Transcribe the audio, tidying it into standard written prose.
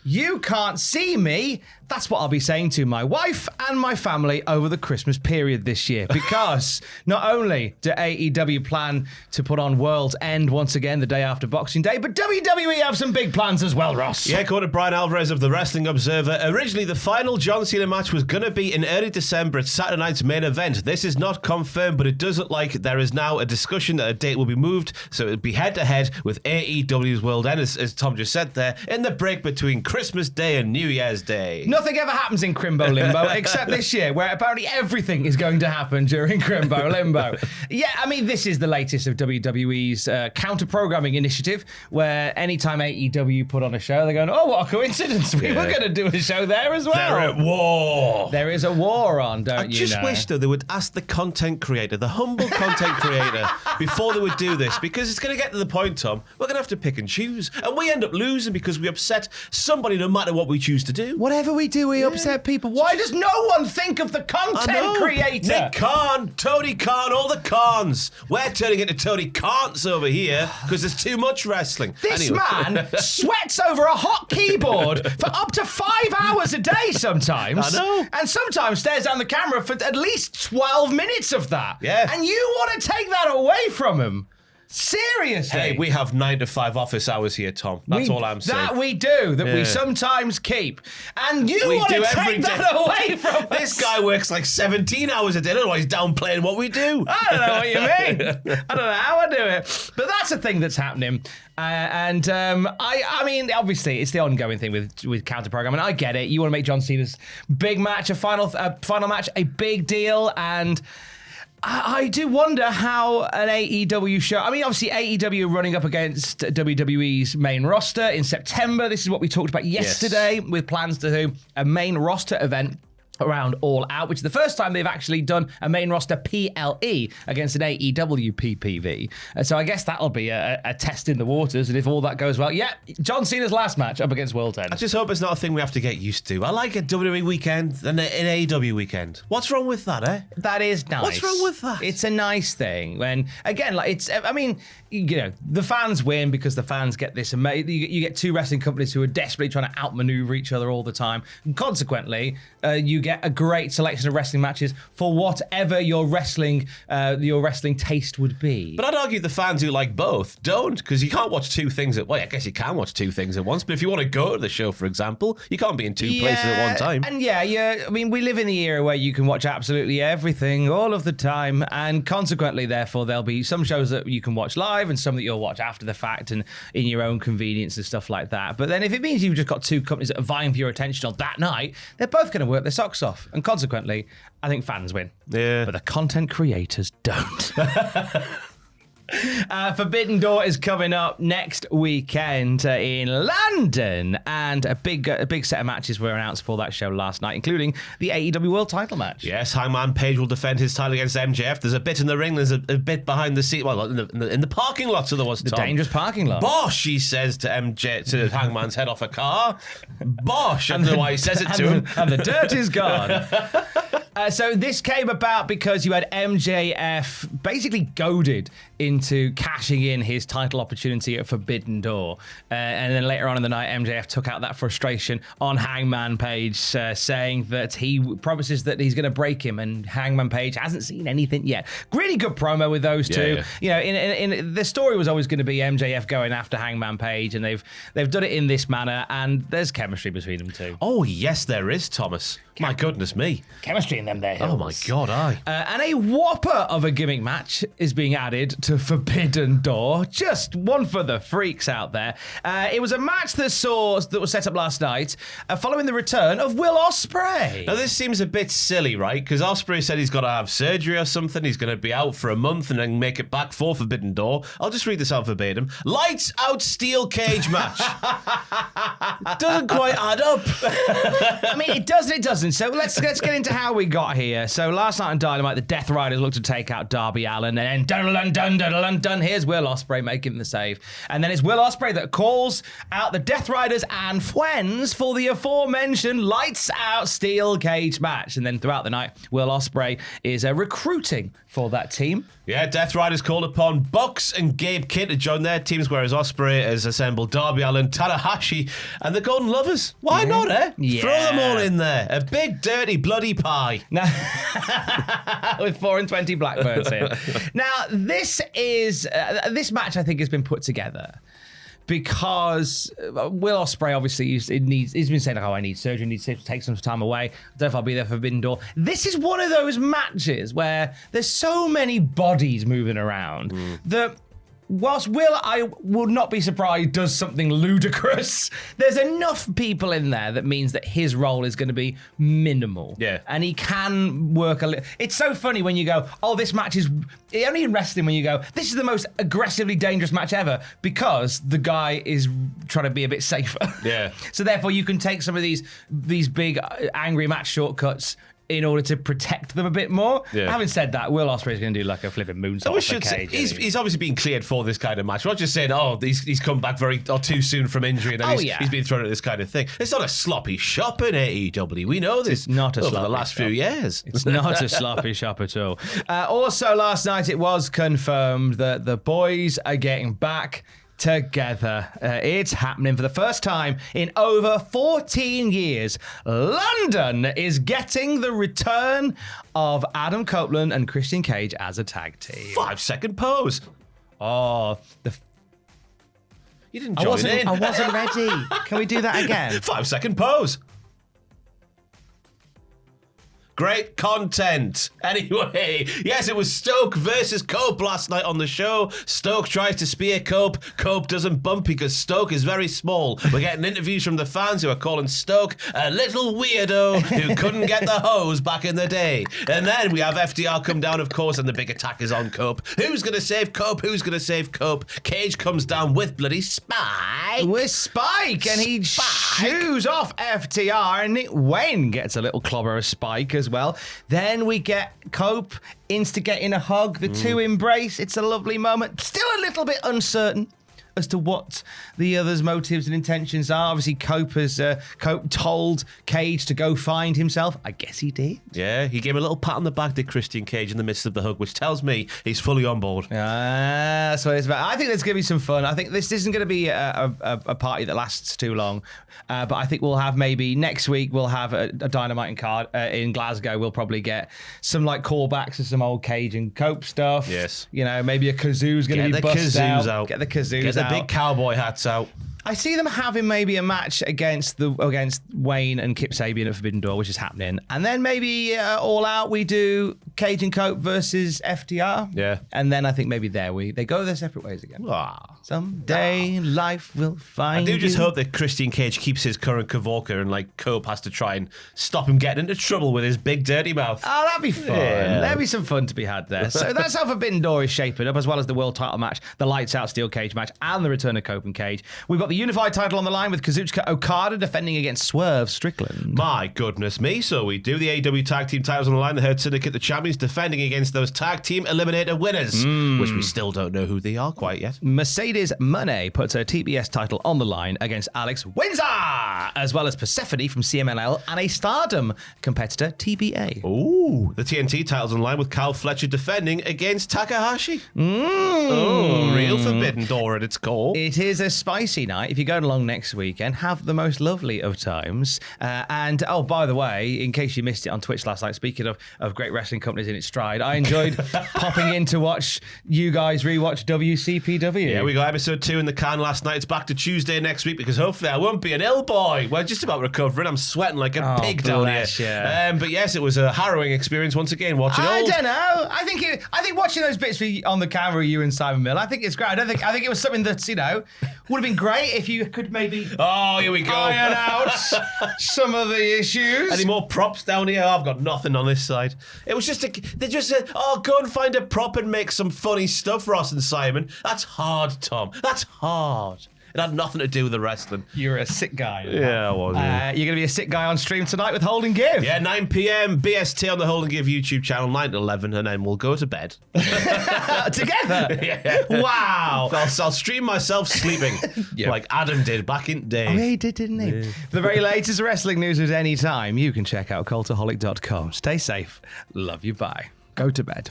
you can't see me. That's what I'll be saying to my wife and my family over the Christmas period this year. Because not only do AEW plan to put on World's End once again the day after Boxing Day, but WWE have some big plans as well, Ross. Yeah, according to Brian Alvarez of the Wrestling Observer, originally the final John Cena match was going to be in early December at Saturday night's main event. This is not confirmed, but it does look like there is now a discussion that a date will be moved, so it would be head-to-head with AEW's World End, as Tom just said there, in the break between Christmas Day and New Year's Day. Nothing ever happens in Crimbo Limbo, except this year, where apparently everything is going to happen during Crimbo Limbo. Yeah, I mean, this is the latest of WWE's counter-programming initiative, where anytime AEW put on a show, they're going, oh, what a coincidence, we were going to do a show there as well. They're at war. There is a war on, don't you know? I just wish, though, they would ask the content creator, the humble content creator, before they would do this, because it's going to get to the point, Tom, we're going to have to pick and choose, and we end up losing because we upset somebody no matter what we choose to do. Whatever we do, we upset people. Why does no one think of the content creator? Nick Khan, Tony Khan, all the Khans. We're turning into Tony Khans over here because there's too much wrestling. This man sweats over a hot keyboard for up to 5 hours a day sometimes. I know. And sometimes stares down the camera for at least 12 minutes of that. Yeah. And you want to take that away from him? Seriously? Hey, we have 9 to 5 office hours here, Tom. That's all I'm saying. That we do, we sometimes keep. And you want to take that away from us. This guy works like 17 hours a day, otherwise he's downplaying what we do. I don't know what you mean. I don't know how I do it. But that's a thing that's happening. I mean, obviously, it's the ongoing thing with counter-programming. I get it. You want to make John Cena's big match, a final match, a big deal, and I do wonder how an AEW show... I mean, obviously, AEW running up against WWE's main roster in September. This is what we talked about yesterday with plans to do a main roster event around All Out, which is the first time they've actually done a main roster PLE against an AEW PPV. So I guess that'll be a test in the waters, and if all that goes well, John Cena's last match up against World End. I just hope it's not a thing we have to get used to. I like a WWE weekend and an AEW weekend. What's wrong with that, eh? That is nice. What's wrong with that? It's a nice thing. When, again, like I mean, you know, the fans win because the fans get this amazing... You get two wrestling companies who are desperately trying to outmaneuver each other all the time. And consequently, you get a great selection of wrestling matches for whatever your wrestling taste would be. But I'd argue the fans who like both don't, because you can't watch two things at... Well, I guess you can watch two things at once, but if you want to go to the show, for example, you can't be in two places at one time. And I mean, we live in the era where you can watch absolutely everything all of the time, and consequently, therefore, there'll be some shows that you can watch live and some that you'll watch after the fact and in your own convenience and stuff like that. But then if it means you've just got two companies that are vying for your attention on that night, they're both going to work their socks off. And consequently, I think fans win. Yeah. But the content creators don't. Forbidden Door is coming up next weekend in London, and a big set of matches were announced for that show last night, including the AEW World Title match. Yes, Hangman Page will defend his title against MJF. There's a bit in the ring, there's a bit behind the seat, well, in the parking lot, so there was, Tom. The dangerous parking lot. Bosh, he says to Hangman's head off a car. Bosh, I don't know why he says it to him. And the dirt is gone. So this came about because you had MJF basically goaded into cashing in his title opportunity at Forbidden Door. And then later on in the night, MJF took out that frustration on Hangman Page, saying that he promises that he's going to break him, and Hangman Page hasn't seen anything yet. Really good promo with those two. Yeah. You know, in the story was always going to be MJF going after Hangman Page, and they've done it in this manner, and there's chemistry between them two. Oh, yes, there is, Thomas. My goodness me. Chemistry in them there hills. Oh, my God, aye. And a whopper of a gimmick match is being added to Forbidden Door. Just one for the freaks out there. It was a match that was set up last night following the return of Will Ospreay. Now, this seems a bit silly, right? Because Ospreay said he's got to have surgery or something. He's going to be out for a month and then make it back for Forbidden Door. I'll just read this out verbatim. Lights out steel cage match. Doesn't quite add up. I mean, it does and it doesn't. So let's get into how we got here? So last night on Dynamite, the Death Riders looked to take out Darby Allin, and then dun, here's Will Ospreay making the save. And then it's Will Ospreay that calls out the Death Riders and Friends for the aforementioned lights out steel cage match. And then throughout the night, Will Ospreay is recruiting for that team. Yeah, Death Riders called upon Bucks and Gabe Kidd to join their teams, whereas Ospreay has assembled Darby Allin, Tanahashi, and the Golden Lovers. Why not, eh? Yeah. Throw them all in there. A big, dirty, bloody pie. Now, with 4 and 20 Blackbirds here. Now, this match, I think, has been put together because Will Ospreay, obviously, he's been saying, I need surgery, I need to take some time away. I don't know if I'll be there for Forbidden Door. This is one of those matches where there's so many bodies moving around that whilst I would not be surprised does something ludicrous, there's enough people in there that means that his role is going to be minimal. Yeah. And he can work a little. It's so funny when you go, this match is... Only in wrestling when you go, this is the most aggressively dangerous match ever, because the guy is trying to be a bit safer. Yeah. So therefore you can take some of these big angry match shortcuts in order to protect them a bit more. Yeah. Having said that, Will Ospreay's going to do like a flipping moonsault off the cage. He's obviously been cleared for this kind of match. We're not just saying, he's come back too soon from injury and he's been thrown at this kind of thing. It's not a sloppy shop in AEW. We know this. It's not a sloppy over the last few years. It's not a sloppy shop at all. Also, last night it was confirmed that the boys are getting back together. It's happening for the first time in over 14 years. London is getting the return of Adam Copeland and Christian Cage as a tag team. 5-second pose. You didn't join in. I wasn't ready. Can we do that again? 5-second pose. Great content. Anyway, yes, it was Stoke versus Cope last night on the show. Stoke tries to spear Cope. Cope doesn't bump because Stoke is very small. We're getting interviews from the fans who are calling Stoke a little weirdo who couldn't get the hose back in the day. And then we have FDR come down, of course, and the big attack is on Cope. Who's going to save Cope? Who's going to save Cope? Cage comes down with bloody Spike. With Spike, and he shoos off FTR, and Nick Wayne gets a little clobber of Spike as well. Then we get Cope instigating a hug. The two embrace. It's a lovely moment. Still a little bit uncertain as to what the other's motives and intentions are. Obviously, Cope told Cage to go find himself. I guess he did. Yeah, he gave him a little pat on the back, did Christian Cage, in the midst of the hug, which tells me he's fully on board. That's what it's about. I think there's going to be some fun. I think this isn't going to be a party that lasts too long. But I think we'll have maybe next week we'll have a Dynamite card in Glasgow. We'll probably get some like callbacks to some old Cage and Cope stuff. Yes. Maybe a kazoo's going to be busted out. Get the kazoos out. The big cowboy hats out. I see them having maybe a match against Wayne and Kip Sabian at Forbidden Door, which is happening. And then maybe All Out, we do Cage and Cope versus FTR. Yeah. And then I think maybe they go their separate ways again. Someday life will find you. I do just hope that Christian Cage keeps his current Kavorka and like Cope has to try and stop him getting into trouble with his big dirty mouth. Oh, that'd be fun. Yeah. There'd be some fun to be had there. So that's how Forbidden Door is shaping up, as well as the world title match, the lights out steel cage match, and the return of Cope and Cage. We've got the unified title on the line with Kazuchika Okada defending against Swerve Strickland. My goodness me. So we do the AEW tag team titles on the line. The Hurt Syndicate, the champions, defending against those tag team eliminator winners, which we still don't know who they are quite yet. Mercedes Moné puts her TBS title on the line against Alex Windsor, as well as Persephone from CMLL and a Stardom competitor, TBA. Ooh, the TNT titles on the line with Kyle Fletcher defending against Takahashi. Oh, real Forbidden Door at its core. It is a spicy night. If you're going along next weekend, have the most lovely of times. And by the way, in case you missed it on Twitch last night, speaking of great wrestling companies in its stride, I enjoyed popping in to watch you guys rewatch WCPW. Yeah, we got episode 2 in the can last night. It's back to Tuesday next week because hopefully I won't be an ill boy. We're just about recovering. I'm sweating like a pig down here. But yes, it was a harrowing experience once again watching. I don't know. I think watching those bits on the camera, you and Simon Mill, I think it's great. I think it was something that would have been great if you could maybe here we go. Iron out some of the issues. Any more props down here? I've got nothing on this side. It was they just said, go and find a prop and make some funny stuff, Ross and Simon. That's hard, Tom. That's hard. It had nothing to do with the wrestling. You're a sick guy. Yeah, I was. You're going to be a sick guy on stream tonight with Hold and Give. Yeah, 9 p.m. BST on the Hold and Give YouTube channel, 9 to 11, and then we'll go to bed. Together? Yeah. Wow. I'll stream myself sleeping like Adam did back in the day. Oh, yeah, he did, didn't he? Yeah. For the very latest wrestling news at any time, you can check out cultaholic.com. Stay safe. Love you. Bye. Go to bed.